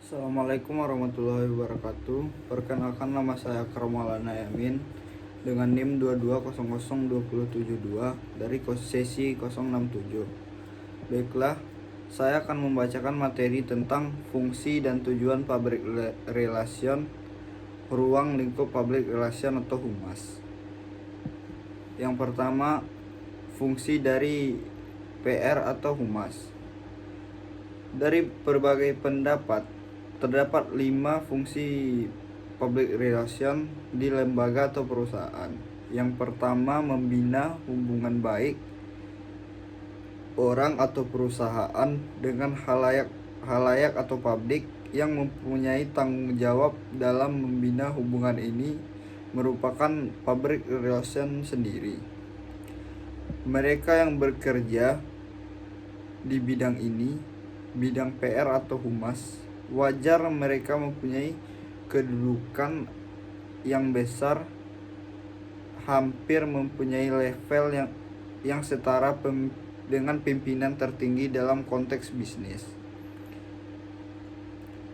Assalamualaikum warahmatullahi wabarakatuh. Perkenalkan, nama saya Karmalana Yamin dengan NIM 2200272 dari sesi 067. Baiklah, saya akan membacakan materi tentang fungsi dan tujuan public relation, ruang lingkup public relation atau humas. Yang pertama, fungsi dari PR atau humas. Dari berbagai pendapat, terdapat 5 fungsi public relation di lembaga atau perusahaan. Yang pertama, membina hubungan baik orang atau perusahaan dengan halayak atau publik yang mempunyai tanggung jawab dalam membina hubungan ini merupakan public relation sendiri. Mereka yang bekerja di bidang ini, bidang PR atau humas, wajar mereka mempunyai kedudukan yang besar, hampir mempunyai level yang setara dengan pimpinan tertinggi dalam konteks bisnis.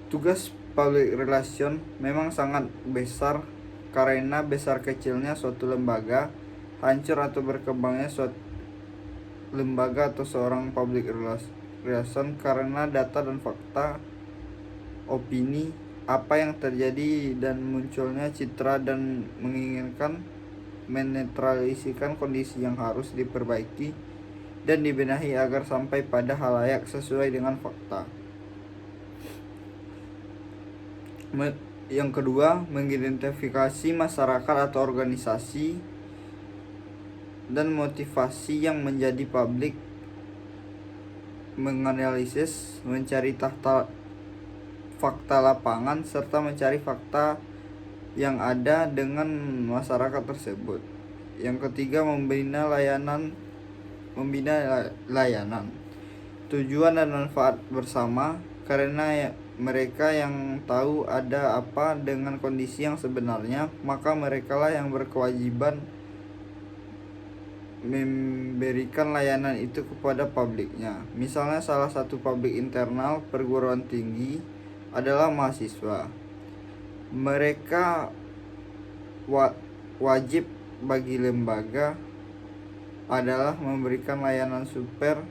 Tugas public relation memang sangat besar karena besar kecilnya suatu lembaga, hancur atau berkembangnya suatu lembaga atau seorang public relation karena data dan fakta, opini, apa yang terjadi dan munculnya citra dan menginginkan menetralisasikan kondisi yang harus diperbaiki dan dibenahi agar sampai pada halayak sesuai dengan fakta. Yang kedua, mengidentifikasi masyarakat atau organisasi dan motivasi yang menjadi publik, menganalisis, mencari fakta lapangan, serta mencari fakta yang ada dengan masyarakat tersebut. Yang ketiga, membina layanan, tujuan dan manfaat bersama, karena mereka yang tahu ada apa dengan kondisi yang sebenarnya, maka merekalah yang berkewajiban memberikan layanan itu kepada publiknya. Misalnya salah satu publik internal perguruan tinggi adalah mahasiswa. Mereka wajib bagi lembaga adalah memberikan layanan super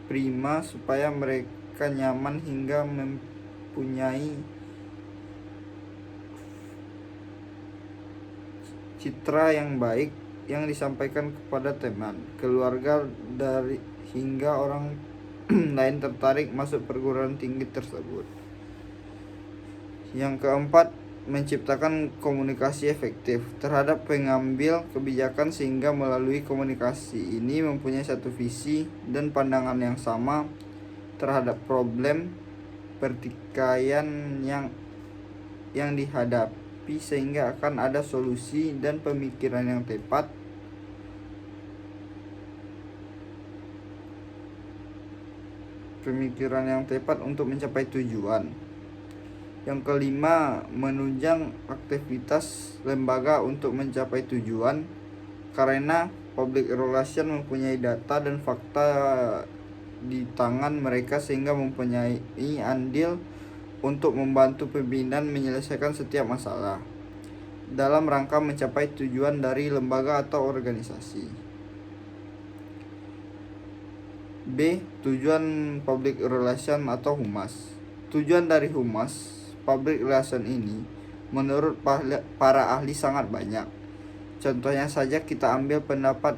prima supaya mereka nyaman hingga mempunyai citra yang baik yang disampaikan kepada teman, keluarga, hingga orang lain tertarik masuk perguruan tinggi tersebut. Yang keempat, menciptakan komunikasi efektif terhadap pengambil kebijakan sehingga melalui komunikasi ini mempunyai satu visi dan pandangan yang sama terhadap problem pertikaian yang dihadapi sehingga akan ada solusi dan pemikiran yang tepat untuk mencapai tujuan. Yang kelima, menunjang aktivitas lembaga untuk mencapai tujuan karena public relation mempunyai data dan fakta di tangan mereka sehingga mempunyai andil untuk membantu pimpinan menyelesaikan setiap masalah dalam rangka mencapai tujuan dari lembaga atau organisasi. B. Tujuan public relation atau humas. Tujuan dari humas public relation ini menurut para ahli sangat banyak. Contohnya saja kita ambil pendapat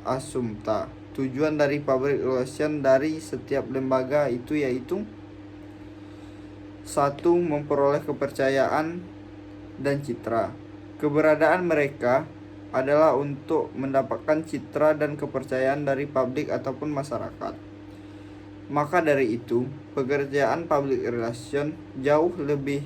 Assumpta. Tujuan dari public relation dari setiap lembaga itu yaitu 1. Memperoleh kepercayaan dan citra. Keberadaan mereka adalah untuk mendapatkan citra dan kepercayaan dari publik ataupun masyarakat. Maka dari itu, pekerjaan public relation jauh lebih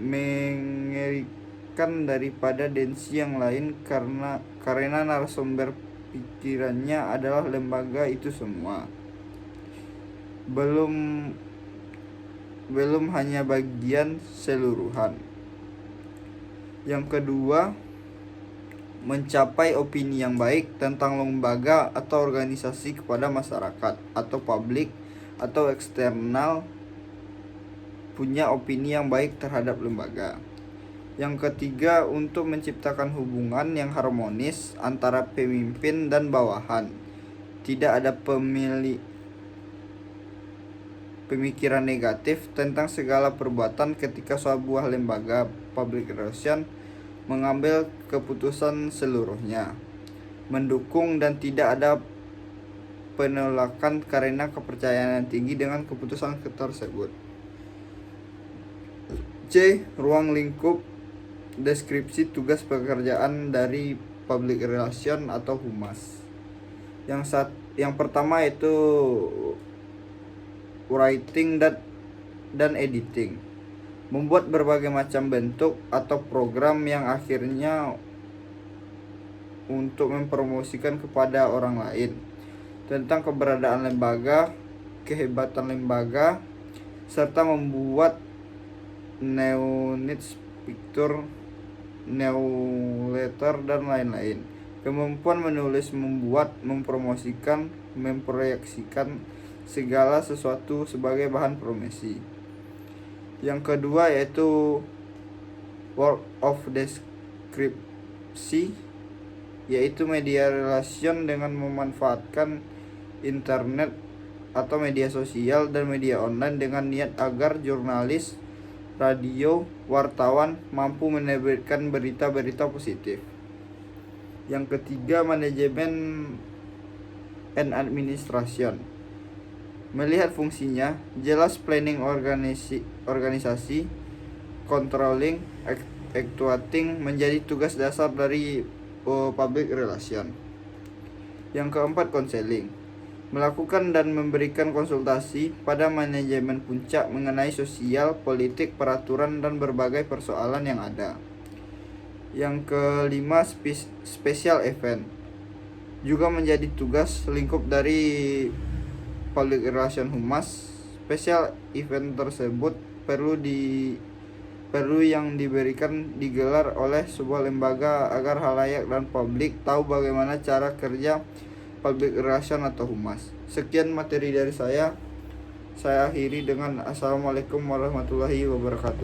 mengerikan daripada densi yang lain karena narasumber pikirannya adalah lembaga itu semua. Belum hanya bagian seluruhan. Yang kedua, mencapai opini yang baik tentang lembaga atau organisasi kepada masyarakat atau publik atau eksternal punya opini yang baik terhadap lembaga. Yang ketiga, untuk menciptakan hubungan yang harmonis antara pemimpin dan bawahan. Tidak ada pemikiran negatif tentang segala perbuatan ketika sebuah lembaga public relation mengambil keputusan seluruhnya. Mendukung dan tidak ada penolakan karena kepercayaan yang tinggi dengan keputusan tersebut. C. Ruang lingkup deskripsi tugas pekerjaan dari public relation atau humas. Yang pertama itu writing dan editing. Membuat berbagai macam bentuk atau program yang akhirnya untuk mempromosikan kepada orang lain tentang keberadaan lembaga, kehebatan lembaga, serta membuat news picture, newsletter, dan lain-lain. Kemampuan menulis, membuat, mempromosikan, memproyeksikan segala sesuatu sebagai bahan promosi. Yang kedua yaitu work of deskripsi, yaitu media relation dengan memanfaatkan internet atau media sosial dan media online dengan niat agar jurnalis, radio, wartawan mampu menerbitkan berita-berita positif. Yang ketiga, manajemen and administration. Melihat fungsinya, jelas planning organisasi, controlling, actuating menjadi tugas dasar dari public relation. Yang keempat, counseling. Melakukan dan memberikan konsultasi pada manajemen puncak mengenai sosial, politik, peraturan, dan berbagai persoalan yang ada. Yang kelima, special event. Juga menjadi tugas lingkup dari public relation humas. Special event tersebut perlu yang digelar oleh sebuah lembaga agar halayak dan publik tahu bagaimana cara kerja public relation atau humas. Sekian materi dari saya akhiri dengan assalamualaikum warahmatullahi wabarakatuh.